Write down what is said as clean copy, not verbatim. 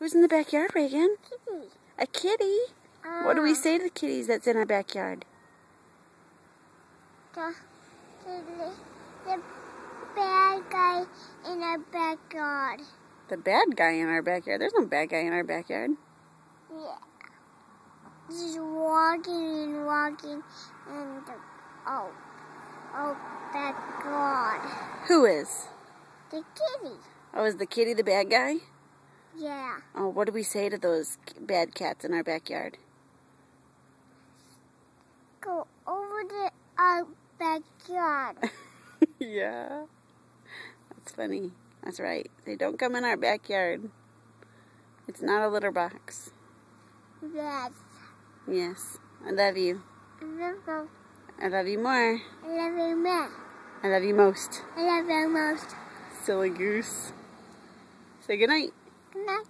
Who's in the backyard, Reagan? Kitty. A kitty? What do we say to the kitties that's in our backyard? The bad guy in our backyard. The bad guy in our backyard? There's no bad guy in our backyard. Yeah. He's walking and walking in the backyard. Who is? The kitty. Oh, is the kitty the bad guy? Yeah. Oh, what do we say to those bad cats in our backyard? Go over to our backyard. Yeah. That's funny. That's right. They don't come in our backyard. It's not a litter box. Yes. Yes. I love you. I love you. I love you more. I love you more. I love you most. I love you most. Silly goose. Say goodnight. Good night.